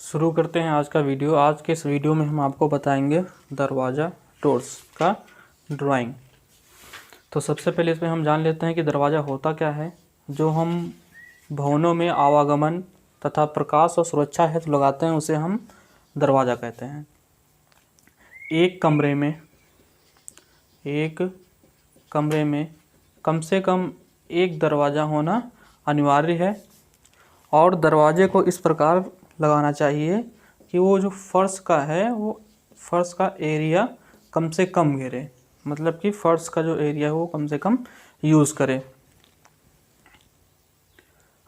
शुरू करते हैं आज का वीडियो। आज के इस वीडियो में हम आपको बताएंगे दरवाज़ा डोर्स का ड्राइंग। तो सबसे पहले इसमें हम जान लेते हैं कि दरवाज़ा होता क्या है। जो हम भवनों में आवागमन तथा प्रकाश और सुरक्षा हेतु लगाते हैं उसे हम दरवाज़ा कहते हैं। एक कमरे में कम से कम एक दरवाज़ा होना अनिवार्य है और दरवाजे को इस प्रकार लगाना चाहिए कि वो जो फर्श का है वो फर्श का एरिया कम से कम घेरे, मतलब कि फर्श का जो एरिया है वो कम से कम यूज़ करे।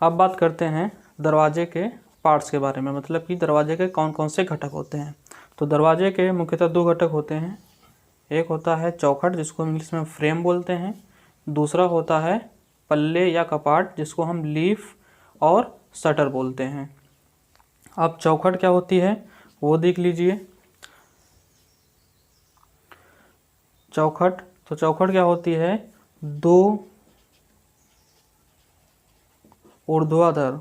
अब बात करते हैं दरवाजे के पार्ट्स के बारे में, मतलब कि दरवाजे के कौन कौन से घटक होते हैं। तो दरवाजे के मुख्यतः दो घटक होते हैं। एक होता है चौखट, जिसको इंग्लिश में फ्रेम बोलते हैं। दूसरा होता है पल्ले या कपाट, जिसको हम लीफ और शटर बोलते हैं। अब चौखट क्या होती है वो देख लीजिए। चौखट क्या होती है, दो ऊर्ध्वाधर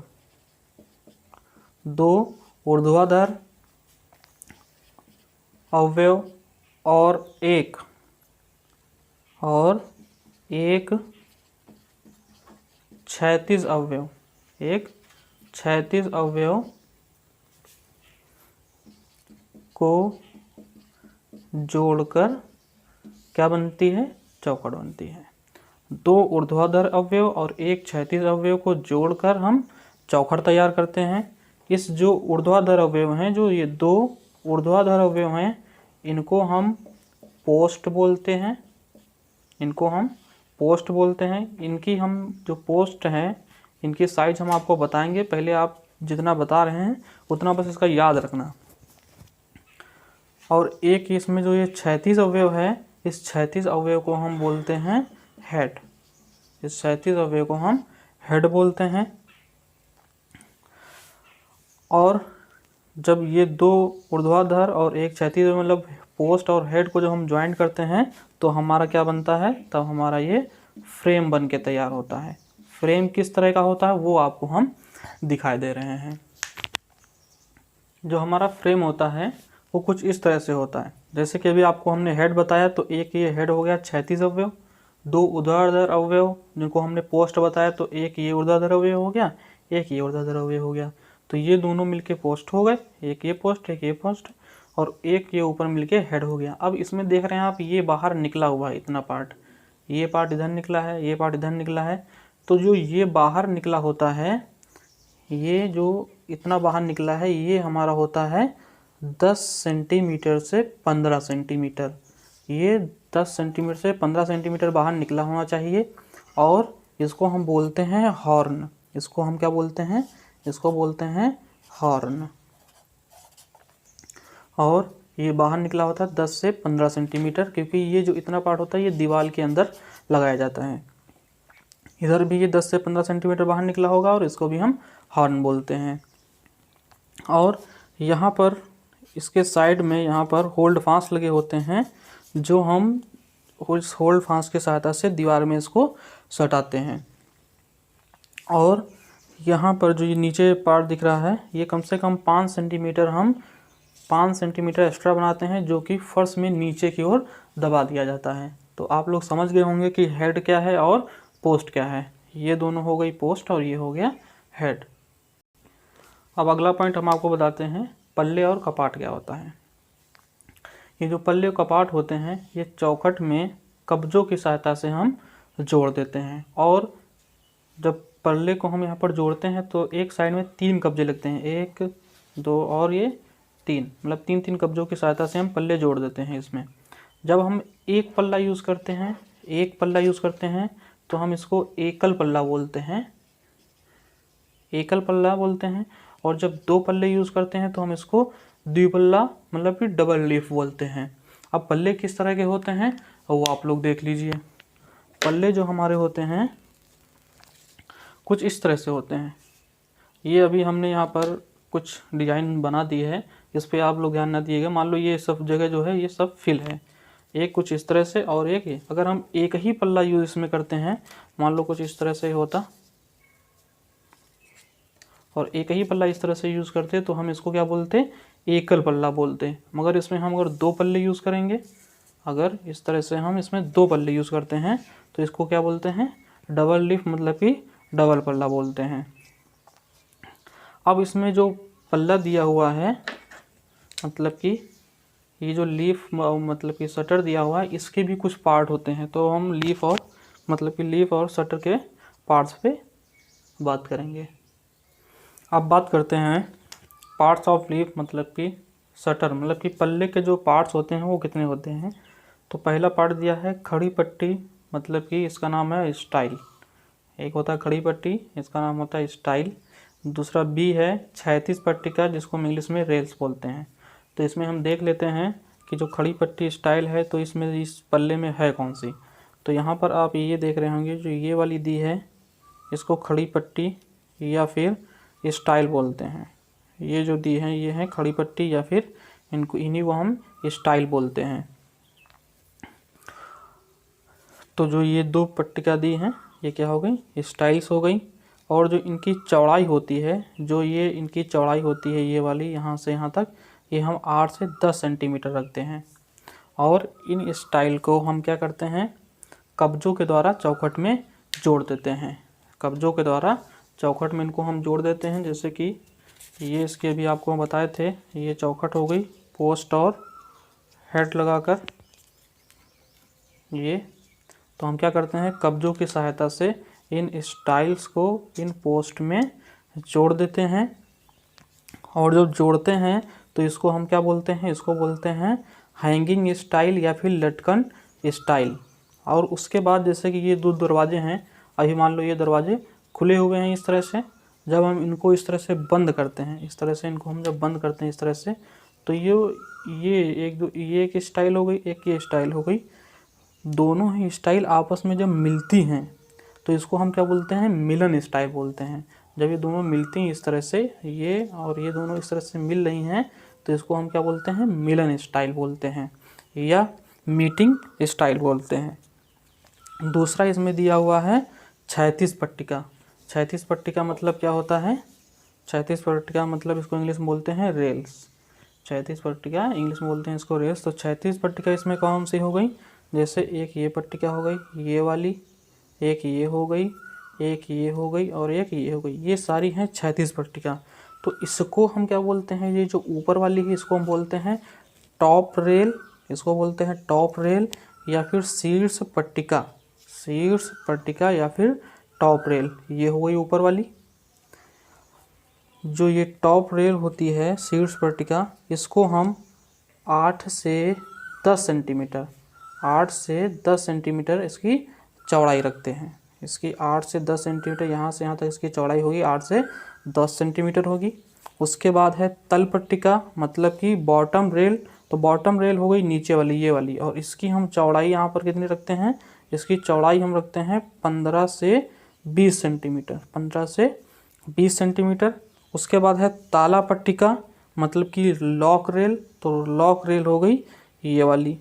अवयव और एक क्षैतिज अवयव को जोड़कर क्या बनती है, चौखट बनती है। दो ऊर्ध्वाधर अवयव और एक क्षैतिज अवयव को जोड़कर हम चौखट तैयार करते हैं। इस जो ऊर्ध्वाधर अवयव हैं, जो ये दो ऊर्ध्वाधर अवयव हैं, इनको हम पोस्ट बोलते हैं। इनकी हम जो पोस्ट हैं इनकी साइज हम आपको बताएंगे। पहले आप जितना बता रहे हैं उतना बस इसका याद रखना। और एक इसमें जो ये क्षैतिज अवयव है, इस क्षैतिज अवयव को हम बोलते हैं हेड। इस क्षैतिज अवयव को हम हेड बोलते हैं। और जब ये दो ऊर्ध्वाधर और एक क्षैतिज, मतलब पोस्ट और हेड को जब हम ज्वाइंट करते हैं तो हमारा क्या बनता है, तब हमारा ये फ्रेम बन के तैयार होता है। फ्रेम किस तरह का होता है वो आपको हम दिखाई दे रहे हैं। जो हमारा फ्रेम होता है वो कुछ इस तरह से होता है। जैसे कि अभी आपको हमने हेड बताया, तो एक ये हेड हो गया क्षैतिज अवयव। दो ऊर्ध्वाधर अवयव जिनको हमने पोस्ट बताया, तो एक ये ऊर्ध्वाधर अवयव हो गया, एक ये ऊर्ध्वाधर अवयव हो गया। तो ये दोनों मिलके पोस्ट हो गए, एक ये पोस्ट और एक ये ऊपर मिलके हेड हो गया। अब इसमें देख रहे हैं आप, ये बाहर निकला हुआ है इतना पार्ट, ये पार्ट इधर निकला है, ये पार्ट इधर निकला है। तो जो ये बाहर निकला होता है, ये जो इतना बाहर निकला है, ये हमारा होता है 10 सेंटीमीटर से 15 सेंटीमीटर। ये 10 सेंटीमीटर से 15 सेंटीमीटर बाहर निकला होना चाहिए। और इसको हम बोलते हैं हॉर्न। इसको हम क्या बोलते हैं, इसको बोलते हैं हॉर्न। और ये बाहर निकला होता है 10 से 15 सेंटीमीटर, क्योंकि ये जो इतना पार्ट होता है ये दीवार के अंदर लगाया जाता है। इधर भी ये 10 से 15 सेंटीमीटर बाहर निकला होगा और इसको भी हम हॉर्न बोलते हैं। और यहाँ पर इसके साइड में यहाँ पर होल्ड फांस लगे होते हैं, जो हम उस होल्ड फांस की सहायता से दीवार में इसको सटाते हैं। और यहाँ पर जो ये नीचे पार्ट दिख रहा है, ये कम से कम 5 सेंटीमीटर हम 5 सेंटीमीटर एक्स्ट्रा बनाते हैं, जो कि फर्श में नीचे की ओर दबा दिया जाता है। तो आप लोग समझ गए होंगे कि हेड क्या है और पोस्ट क्या है। ये दोनों हो गई पोस्ट और ये हो गया हेड। अब अगला पॉइंट हम आपको बताते हैं, पल्ले और कपाट क्या होता है। ये जो पल्ले और कपाट होते हैं, ये चौखट में कब्जों की सहायता से हम जोड़ देते हैं। और जब पल्ले को हम यहाँ पर जोड़ते हैं तो एक साइड में 3 कब्जे लगते हैं, 1 2 और ये 3, मतलब 3 कब्जों की सहायता से हम पल्ले जोड़ देते हैं इसमें। जब हम एक पल्ला यूज़ करते हैं तो हम इसको एकल पल्ला बोलते हैं। और जब 2 पल्ले यूज़ करते हैं तो हम इसको द्विपल्ला, मतलब कि डबल लीफ बोलते हैं। अब पल्ले किस तरह के होते हैं वो आप लोग देख लीजिए। पल्ले जो हमारे होते हैं कुछ इस तरह से होते हैं। ये अभी हमने यहाँ पर कुछ डिज़ाइन बना दी है, इस पर आप लोग ध्यान ना दिएगा। मान लो ये सब जगह जो है ये सब फिल है, एक कुछ इस तरह से और एक ये। अगर हम एक ही पल्ला यूज़ इसमें करते हैं, मान लो कुछ इस तरह से होता और एक ही पल्ला इस तरह से यूज़ करते तो हम इसको क्या बोलते हैं, एकल पल्ला बोलते हैं। मगर इसमें हम अगर 2 पल्ले यूज़ करेंगे, अगर इस तरह से हम इसमें 2 पल्ले यूज़ करते हैं तो इसको क्या बोलते हैं, डबल लीफ मतलब कि डबल पल्ला बोलते हैं। अब इसमें जो पल्ला दिया हुआ है, मतलब कि ये जो लीफ मतलब कि शटर दिया हुआ है, इसके भी कुछ पार्ट होते हैं। तो हम लीफ और शटर के पार्ट्स पे बात करेंगे। अब बात करते हैं पार्ट्स ऑफ लीफ मतलब कि शटर, मतलब कि पल्ले के जो पार्ट्स होते हैं वो कितने होते हैं। तो पहला पार्ट दिया है खड़ी पट्टी, मतलब कि इसका नाम है स्टाइल। एक होता है खड़ी पट्टी, इसका नाम होता है स्टाइल। दूसरा बी है क्षैतिज पट्टी का, जिसको हम इंग्लिश में रेल्स बोलते हैं। तो इसमें हम देख लेते हैं कि जो खड़ी पट्टी स्टाइल है तो इसमें इस पल्ले में है कौन सी। तो यहाँ पर आप ये देख रहे होंगे, जो ये वाली दी है इसको खड़ी पट्टी या फिर स्टाइल बोलते हैं। ये जो दी है ये है खड़ी पट्टी या फिर इन्हीं को हम स्टाइल बोलते हैं। तो जो ये 2 पट्टिका दी हैं ये क्या हो गई, स्टाइल्स हो गई। और जो इनकी चौड़ाई होती है, जो ये इनकी चौड़ाई होती है ये वाली यहाँ से यहाँ तक, ये हम 8 से 10 सेंटीमीटर रखते हैं। और इन स्टाइल को हम क्या करते हैं, कब्जों के द्वारा चौखट में जोड़ देते हैं। कब्जों के द्वारा चौखट में इनको हम जोड़ देते हैं। जैसे कि ये इसके भी आपको बताए थे, ये चौखट हो गई पोस्ट और हेड लगाकर ये। तो हम क्या करते हैं, कब्जों की सहायता से इन स्टाइल्स को इन पोस्ट में जोड़ देते हैं। और जब जोड़ते हैं तो इसको हम क्या बोलते हैं, इसको बोलते हैं हैंगिंग स्टाइल या फिर लटकन स्टाइल। और उसके बाद जैसे कि ये 2 दरवाजे हैं, अभी मान लो ये दरवाजे खुले हुए हैं इस तरह से, जब हम इनको इस तरह से बंद करते हैं, इस तरह से इनको हम जब बंद करते हैं इस तरह से, तो ये एक स्टाइल हो गई, एक ये स्टाइल हो गई। दोनों ही स्टाइल आपस में जब मिलती हैं तो इसको हम क्या बोलते हैं, मिलन स्टाइल बोलते हैं। जब ये दोनों मिलती हैं इस तरह से, ये और ये दोनों इस तरह से मिल रही हैं, तो इसको हम क्या बोलते हैं, मिलन स्टाइल बोलते हैं या मीटिंग स्टाइल बोलते हैं। दूसरा इसमें दिया हुआ है क्षैतिज पट्टिका। क्षैतिज पट्टिका मतलब क्या होता है, क्षैतिज पट्टिका मतलब इसको इंग्लिश में बोलते हैं रेल्स। क्षैतिज पट्टिका इंग्लिश में बोलते हैं इसको रेल्स। तो क्षैतिज पट्टिका इसमें कौन सी हो गई, जैसे एक ये पट्टिका हो गई, ये वाली, एक ये हो गई, एक ये हो गई और एक ये हो गई, ये सारी हैं क्षैतिज पट्टिका। तो इसको हम क्या बोलते हैं, ये जो ऊपर वाली है इसको हम बोलते हैं टॉप रेल, इसको बोलते हैं टॉप रेल या फिर शीर्ष पट्टिका, शीर्ष पट्टिका या फिर टॉप रेल। ये हो गई ऊपर वाली। जो ये टॉप रेल होती है शीर्ष पट्टिका, इसको हम 8 से 10 सेंटीमीटर 8 से 10 सेंटीमीटर इसकी चौड़ाई रखते हैं। इसकी 8 से 10 सेंटीमीटर, यहाँ से यहाँ तक इसकी चौड़ाई होगी 8 से 10 सेंटीमीटर होगी। उसके बाद है तल पट्टिका मतलब कि बॉटम रेल। तो बॉटम रेल हो गई नीचे वाली, ये वाली, और इसकी हम चौड़ाई यहाँ पर कितनी रखते हैं, इसकी चौड़ाई हम रखते हैं 15 से 20 सेंटीमीटर, 15 से 20 सेंटीमीटर। उसके बाद है ताला पट्टिका मतलब कि लॉक रेल। तो लॉक रेल हो गई ये वाली,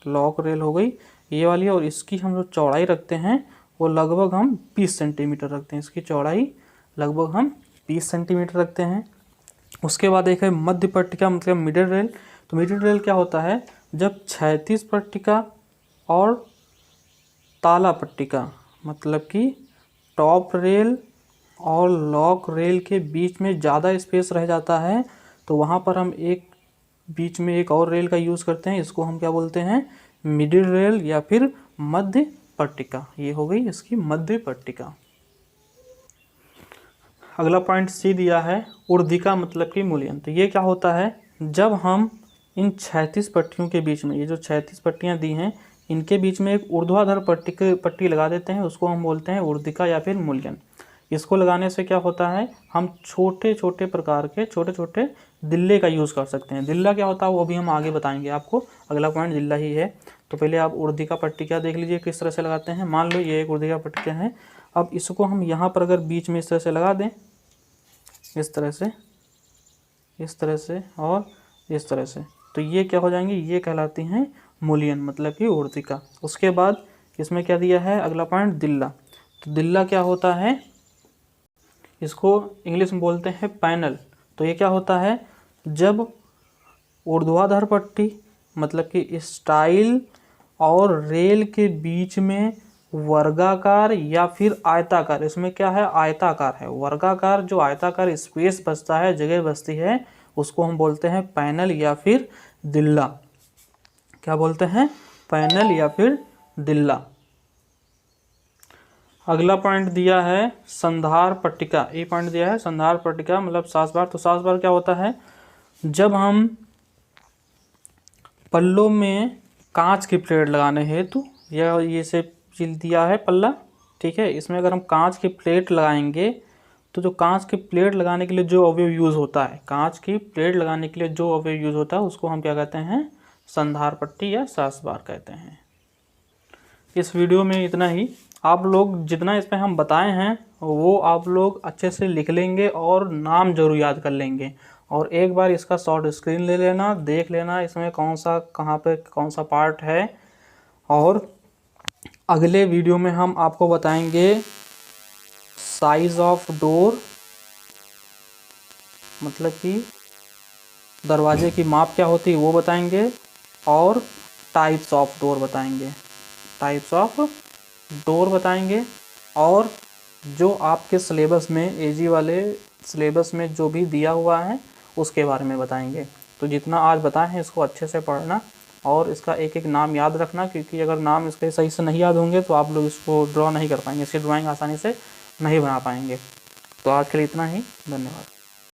लॉक रेल हो गई ये वाली, और इसकी हम जो चौड़ाई रखते हैं वो लगभग हम 20 सेंटीमीटर रखते हैं। इसकी चौड़ाई लगभग हम 20 सेंटीमीटर रखते हैं। उसके बाद एक है मध्य पट्टिका मतलब मिडिल रेल। तो मिडिल रेल क्या होता है, जब क्षैतिज पट्टिका और ताला पट्टिका मतलब कि टॉप रेल और लॉक रेल के बीच में ज़्यादा स्पेस रह जाता है, तो वहाँ पर हम एक बीच में एक और रेल का यूज़ करते हैं। इसको हम क्या बोलते हैं, मिडिल रेल या फिर मध्य पट्टिका। ये हो गई इसकी मध्य पट्टिका। अगला पॉइंट सी दिया है ऊर्ध्विका मतलब कि मूल्यन। तो ये क्या होता है, जब हम इन क्षैतिज पट्टियों के बीच में, ये जो क्षैतिज पट्टियाँ दी हैं इनके बीच में एक ऊर्ध्वाधर पट्टी लगा देते हैं, उसको हम बोलते हैं ऊर्ध्विका या फिर मूल्यन। इसको लगाने से क्या होता है, हम छोटे छोटे प्रकार के छोटे छोटे दिल्ले का यूज़ कर सकते हैं। दिल्ला क्या होता है वो भी हम आगे बताएंगे आपको, अगला पॉइंट दिल्ला ही है। तो पहले आप ऊर्ध्विका पट्टिका देख लीजिए किस तरह से लगाते हैं। मान लो ये एक ऊर्ध्विका पट्टिका है, अब इसको हम यहाँ पर अगर बीच में इस तरह से लगा दें, इस तरह से, इस तरह से और इस तरह से, तो ये क्या हो जाएंगी, ये कहलाती हैं मूल्यन मतलब कि ऊर्ध्विका। उसके बाद इसमें क्या दिया है अगला पॉइंट दिल्ला। तो दिल्ला क्या होता है, इसको इंग्लिश में बोलते हैं पैनल। तो ये क्या होता है, जब ऊर्ध्वाधर पट्टी मतलब कि स्टाइल और रेल के बीच में वर्गाकार या फिर आयताकार, इसमें क्या है आयताकार है, वर्गाकार जो आयताकार स्पेस बचता है, जगह बचती है, उसको हम बोलते हैं पैनल या फिर दिल्ला। क्या बोलते हैं, पैनल या फिर दिल्ला। अगला पॉइंट दिया है संधार पट्टिका। ये पॉइंट दिया है संधार पट्टिका मतलब सासबार। तो सासबार क्या होता है, जब हम पल्लों में कांच की प्लेट लगाने हेतु, यह ये से चिल दिया है पल्ला, ठीक है, इसमें अगर हम कांच की प्लेट लगाएंगे तो जो कांच की प्लेट लगाने के लिए जो अवयव यूज़ होता है, कांच की प्लेट लगाने के लिए जो अवयव यूज़ होता है उसको हम क्या कहते हैं, संधार पट्टी या सासबार कहते हैं। इस वीडियो में इतना ही। आप लोग जितना इसमें हम बताए हैं वो आप लोग अच्छे से लिख लेंगे और नाम जरूर याद कर लेंगे, और एक बार इसका शॉर्ट स्क्रीन ले लेना, देख लेना इसमें कौन सा कहाँ पे कौन सा पार्ट है। और अगले वीडियो में हम आपको बताएंगे साइज ऑफ डोर, मतलब कि दरवाजे की माप क्या होती है वो बताएंगे, और टाइप्स ऑफ डोर बताएंगे, टाइप्स ऑफ डोर बताएंगे, और जो आपके सिलेबस में एजी वाले सिलेबस में जो भी दिया हुआ है उसके बारे में बताएंगे। तो जितना आज बताए हैं इसको अच्छे से पढ़ना और इसका एक एक नाम याद रखना, क्योंकि अगर नाम इसके सही से नहीं याद होंगे तो आप लोग इसको ड्रॉ नहीं कर पाएंगे, इसकी ड्राइंग आसानी से नहीं बना पाएंगे। तो आज के लिए इतना ही, धन्यवाद।